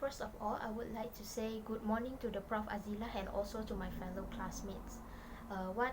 First of all, I would like to say good morning to the Prof AZILAH and also to my fellow classmates. What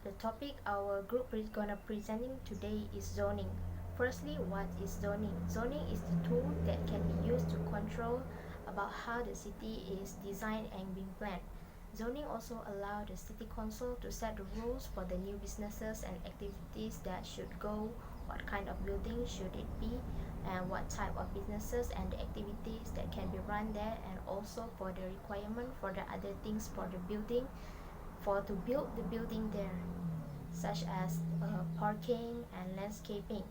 the topic our group is gonna presenting today is zoning. Firstly, what is zoning? Zoning is the tool that can be used to control about how the city is designed and being planned. Zoning also allows the city council to set the rules for the new businesses and activities that should go, what kind of building should it be, and what type of businesses and the activities that can be run there, and also for the requirement for the other things for the building, for to build the building there, such as parking and landscaping.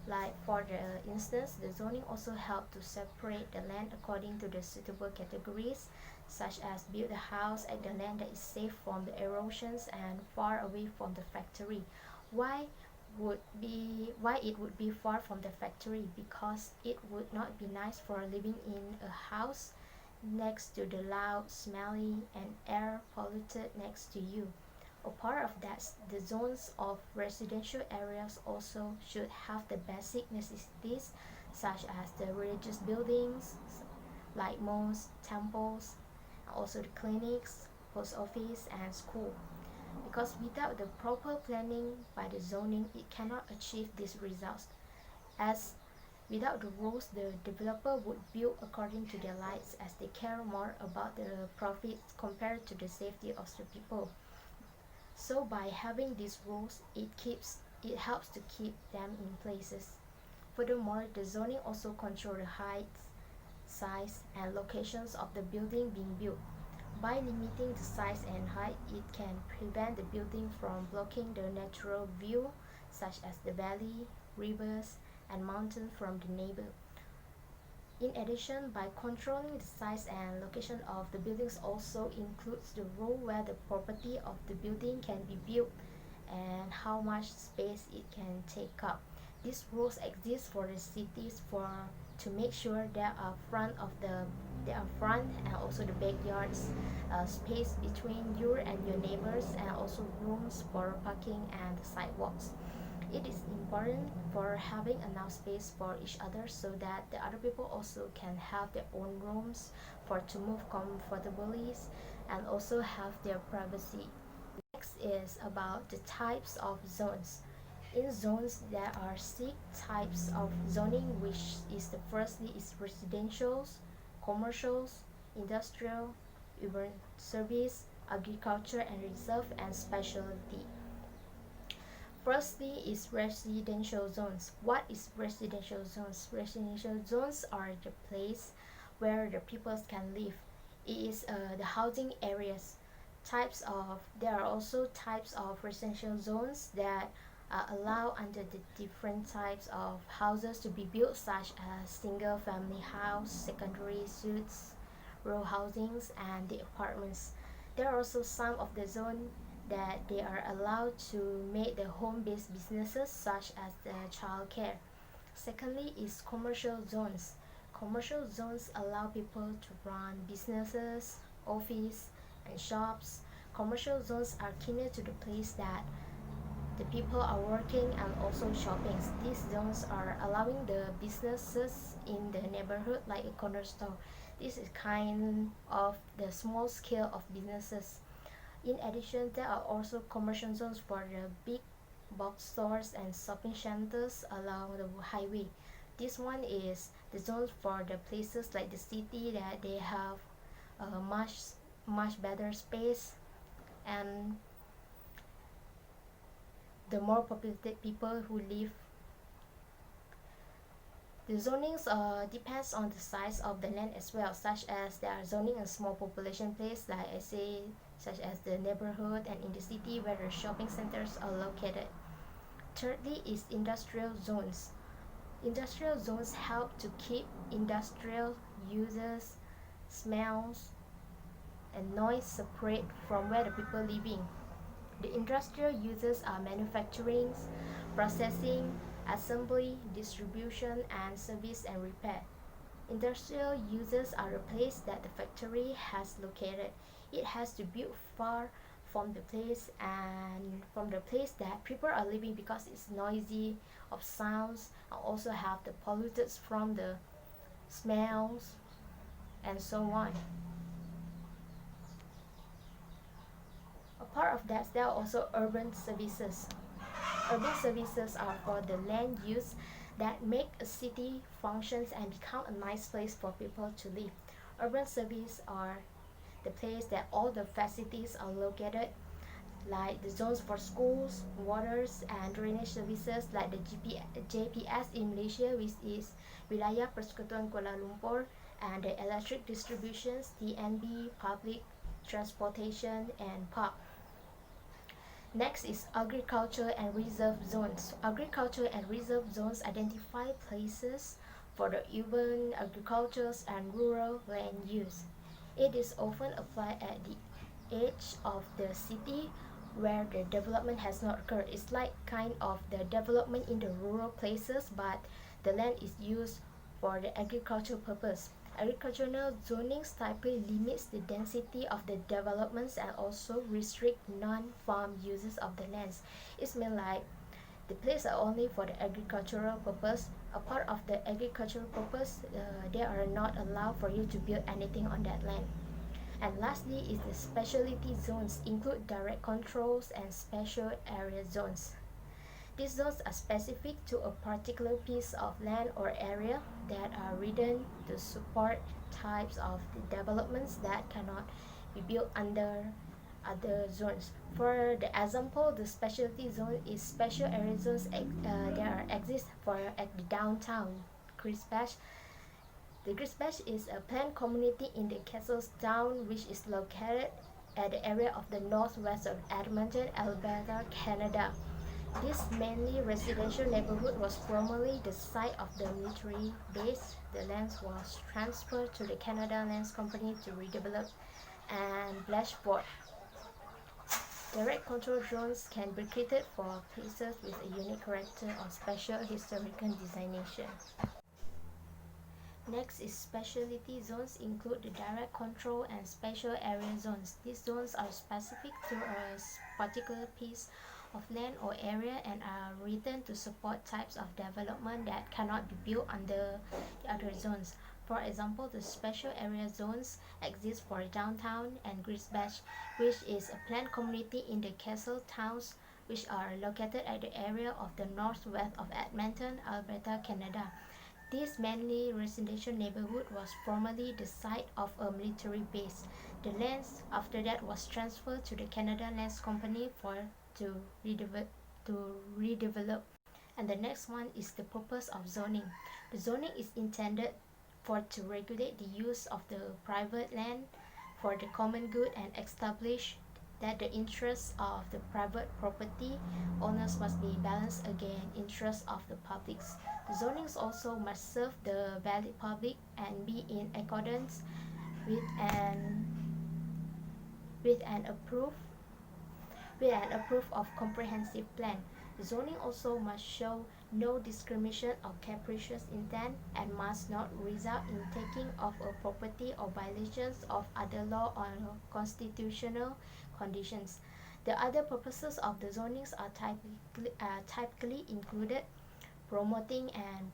Like for the instance, the zoning also help to separate the land according to the suitable categories, such as build a house at the land that is safe from the erosions and far away from the factory. Why why it would be far from the factory? Because it would not be nice for living in a house next to the loud, smelly, and air polluted next to you. A part of that, the zones of residential areas also should have the basic necessities such as the religious buildings like mosques, temples, also the clinics, post office, and school. Because without the proper planning by the zoning, it cannot achieve these results. As without the rules, the developer would build according to their lights, as they care more about the profits compared to the safety of the people. So by having these rules, it helps to keep them in places. Furthermore, the zoning also control the height, size, and locations of the building being built. By limiting the size and height, it can prevent the building from blocking the natural view, such as the valley, rivers, and mountains from the neighbor. In addition, by controlling the size and location of the buildings also includes the rule where the property of the building can be built and how much space it can take up. These rules exist for the cities to make sure there are front and also the backyards, space between you and your neighbors, and also rooms for parking and sidewalks. It is important for having enough space for each other so that the other people also can have their own rooms for to move comfortably and also have their privacy. Next is about the types of zones. In zones, there are 6 types of zoning, which is the firstly is residentials, commercials, industrial, urban service, agriculture and reserve, and specialty. Firstly is residential zones. What is residential zones? Residential zones are the place where the people can live. It is the housing areas. There are also types of residential zones that allow under the different types of houses to be built, such as single family house, secondary suites, row housings, and the apartments. There are also some of the zone that they are allowed to make the home-based businesses, such as the childcare. Secondly is commercial zones. Commercial zones allow people to run businesses, office, and shops. Commercial zones are keener to the place that the people are working and also shopping. These zones are allowing the businesses in the neighborhood like a corner store. This is kind of the small scale of businesses. In addition, there are also commercial zones for the big box stores and shopping centers along the highway. This one is the zones for the places like the city that they have much better space, and the more populated people who live. The zonings depends on the size of the land as well, such as there are zoning in small population place, like I say, such as the neighborhood, and in the city where the shopping centers are located. Thirdly is industrial zones. Industrial zones help to keep industrial uses, smells, and noise separate from where the people living. The industrial uses are manufacturing, processing, assembly, distribution, and service and repair. Industrial uses are the place that the factory has located. It has to build far from the place and from the place that people are living, because it's noisy of sounds, and also have the pollutants from the smells. and so on. Apart of that, there are also urban services. Urban services are for the land use that make a city functions and become a nice place for people to live. Urban services are the place that all the facilities are located, like the zones for schools, waters, and drainage services, like the JPS in Malaysia, which is Wilayah Persekutuan Kuala Lumpur, and the electric distributions, TNB, public transportation, and park. Next is agriculture and reserve zones. Agriculture and reserve zones identify places for the urban, agricultural, and rural land use. It is often applied at the edge of the city where the development has not occurred. It's like kind of the development in the rural places, but the land is used for the agricultural purpose. Agricultural zoning typically limits the density of the developments and also restrict non-farm uses of the lands. It's mean like the place are only for the agricultural purpose. A part of the agricultural purpose, they are not allowed for you to build anything on that land. And lastly is the specialty zones, include direct controls and special area zones. These zones are specific to a particular piece of land or area that are written to support types of developments that cannot be built under other zones. For the example, the specialty zone is special area zones that exist for at the downtown Christchurch. The Christchurch is a planned community in the Castles town, which is located at the area of the northwest of Edmonton, Alberta, Canada. This mainly residential neighborhood was formerly the site of the military base. The land was transferred to the Canada Lands Company to redevelop and Blanchford. Direct control zones can be created for places with a unique character or special historical designation. Next is specialty zones, include the direct control and special area zones. These zones are specific to a particular piece of land or area and are written to support types of development that cannot be built under the other zones. For example, the special area zones exist for downtown and Christchurch, which is a planned community in the castle towns which are located at the area of the northwest of Edmonton, Alberta, Canada. This mainly residential neighborhood was formerly the site of a military base. The lands after that was transferred to the Canada Lands Company to redevelop. And the next one is the purpose of zoning. The zoning is intended to regulate the use of the private land for the common good and establish that the interests of the private property owners must be balanced against interests of the publics. The zonings also must serve the valid public and be in accordance with an approved of comprehensive plan. The zoning also must show no discrimination or capricious intent and must not result in taking of a property or violations of other law or constitutional conditions. The other purposes of the zonings are typically included promoting and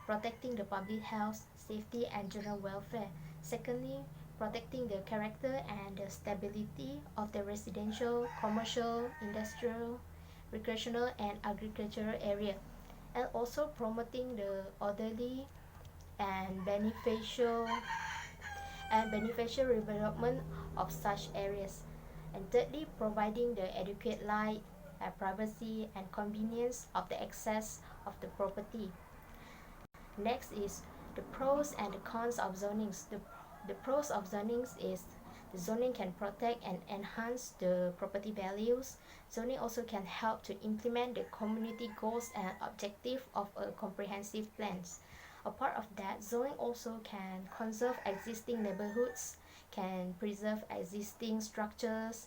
protecting the public health, safety, and general welfare. Secondly, protecting the character and the stability of the residential, commercial, industrial, recreational, and agricultural area, and also promoting the orderly and beneficial development of such areas. And thirdly, providing the adequate light, privacy, and convenience of the access of the property. Next is the pros and the cons of zonings. The pros of zonings is the zoning can protect and enhance the property values. Zoning also can help to implement the community goals and objectives of a comprehensive plans. Apart of that, zoning also can conserve existing neighborhoods, can preserve existing structures,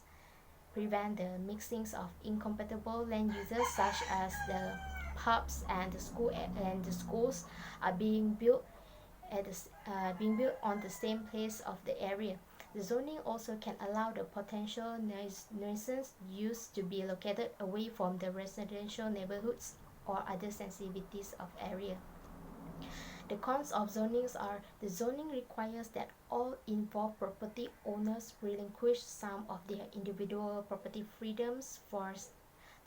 prevent the mixings of incompatible land uses such as the pubs and the schools are being built on the same place of the area. The zoning also can allow the potential nuisance use to be located away from the residential neighborhoods or other sensitivities of area. The cons of zonings are the zoning requires that all involved property owners relinquish some of their individual property freedoms for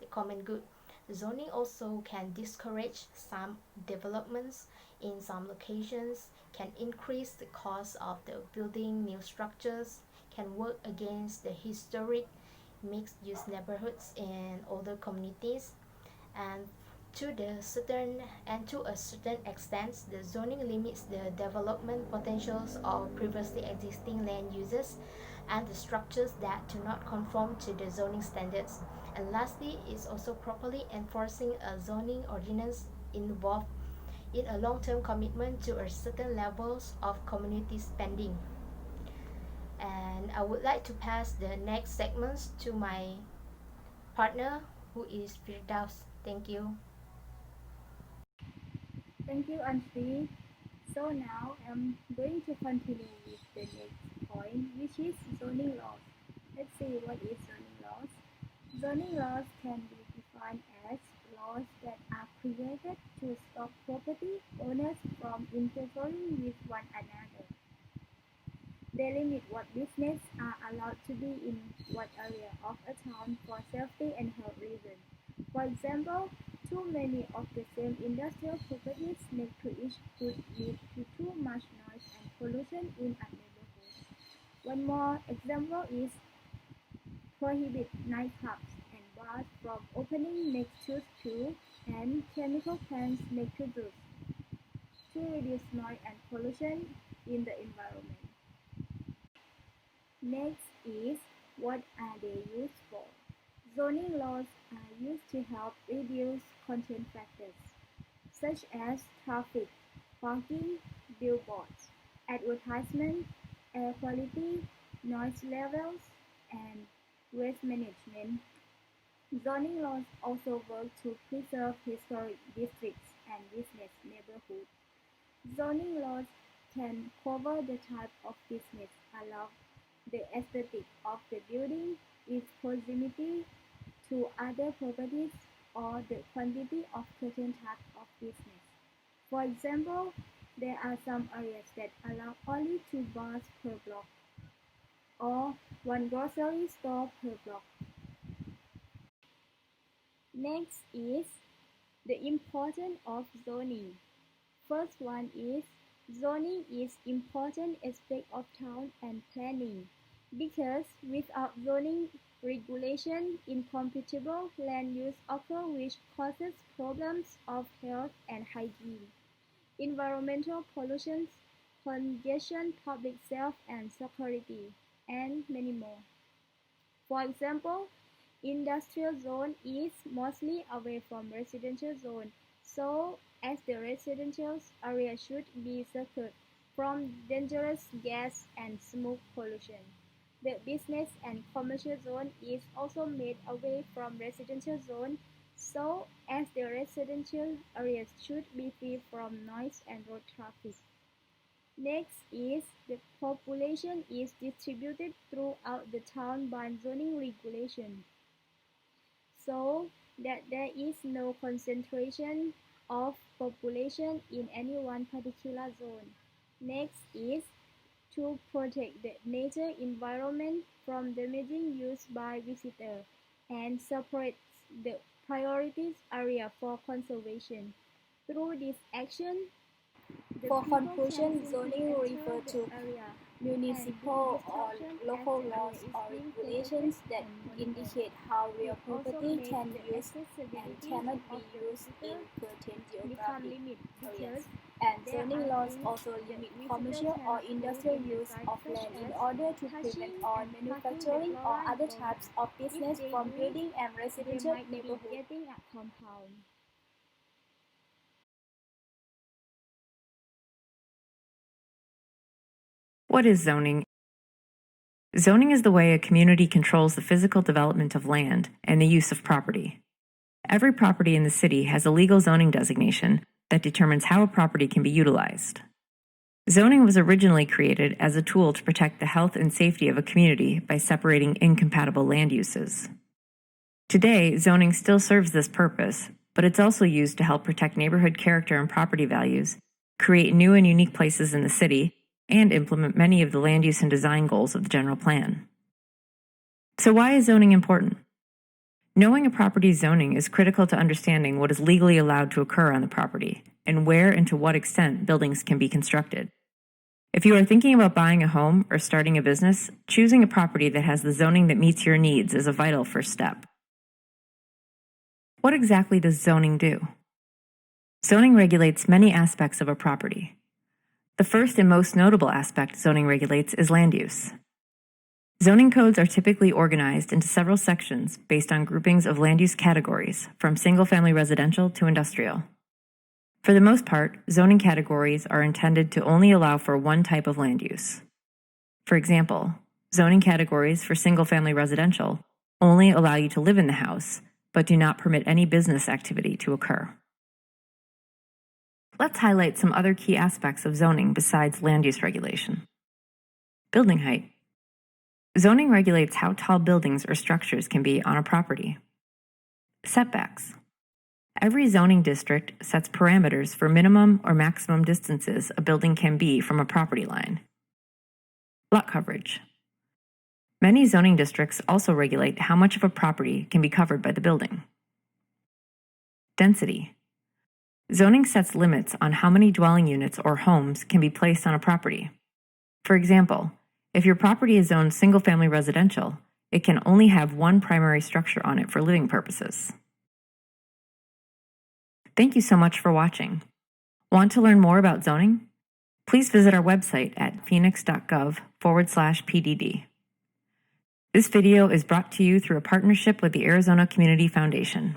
the common good. The zoning also can discourage some developments in some locations, can increase the cost of the building new structures, can work against the historic mixed-use neighborhoods in older communities, and to a certain extent, the zoning limits the development potentials of previously existing land uses and the structures that do not conform to the zoning standards. And lastly, is also properly enforcing a zoning ordinance involved in a long-term commitment to a certain levels of community spending. And I would like to pass the next segments to my partner, who is Firdaws. Thank you. Thank you, ARCHRI. So now I'm going to continue with the next point, which is zoning laws. Let's see what is zoning laws. Zoning laws can be defined as laws that are created to stop property owners from interfering with one another. They limit what businesses are allowed to be in what area of a town for safety and health reasons. For example, too many of the same industrial properties next to each could lead to too much noise and pollution in a neighborhood. One more example is prohibit nightclubs and bars from opening next to schools and chemical plants next to those to reduce noise and pollution in the environment. Next is, what are they used for? Zoning laws are used to help reduce content factors, such as traffic, parking, billboards, advertisement, air quality, noise levels, and waste management. Zoning laws also work to preserve historic districts and business neighborhoods. Zoning laws can cover the type of business allowed, the aesthetic of the building, its proximity to other properties, or the quantity of certain types of business. For example, there are some areas that allow only 2 bars per block, or 1 grocery store per block. Next is the importance of zoning. First one is, zoning is important aspect of town and planning, because without zoning regulation, incompatible land use occur, which causes problems of health and hygiene, environmental pollution, congestion, public health and security, and many more. For example, industrial zone is mostly away from residential zone, so as the residential area should be secured from dangerous gas and smoke pollution. The business and commercial zone is also made away from residential zone, so as the residential areas should be free from noise and road traffic. Next is, the population is distributed throughout the town by zoning regulation, so that there is no concentration of population in any one particular zone. Next is, to protect the nature environment from damaging use by visitors and separate the priority area for conservation. Through this action, for conclusion, zoning refers to municipal or local laws or regulations that indicate how real property can be used and cannot be used in certain geographic areas. And zoning laws also limit commercial or industrial use of land in order to prevent all manufacturing or other types of business from building and residential neighborhoods. What is zoning? Zoning is the way a community controls the physical development of land and the use of property. Every property in the city has a legal zoning designation that determines how a property can be utilized. Zoning was originally created as a tool to protect the health and safety of a community by separating incompatible land uses. Today, zoning still serves this purpose, but it's also used to help protect neighborhood character and property values create new and unique places in the city, and implement many of the land use and design goals of the general plan. So why is zoning important? Knowing a property's zoning is critical to understanding what is legally allowed to occur on the property and where and to what extent buildings can be constructed. If you are thinking about buying a home or starting a business, choosing a property that has the zoning that meets your needs is a vital first step. What exactly does zoning do? Zoning regulates many aspects of a property. The first and most notable aspect zoning regulates is land use. Zoning codes are typically organized into several sections based on groupings of land use categories, from single-family residential to industrial. For the most part, zoning categories are intended to only allow for one type of land use. For example, zoning categories for single-family residential only allow you to live in the house, but do not permit any business activity to occur. Let's highlight some other key aspects of zoning besides land use regulation. Building height. Zoning regulates how tall buildings or structures can be on a property. Setbacks. Every zoning district sets parameters for minimum or maximum distances a building can be from a property line. Lot coverage. Many zoning districts also regulate how much of a property can be covered by the building. Density. Zoning sets limits on how many dwelling units or homes can be placed on a property. For example, if your property is zoned single-family residential, it can only have one primary structure on it for living purposes. Thank you so much for watching. Want to learn more about zoning? Please visit our website at phoenix.gov/PDD. This video is brought to you through a partnership with the Arizona Community Foundation.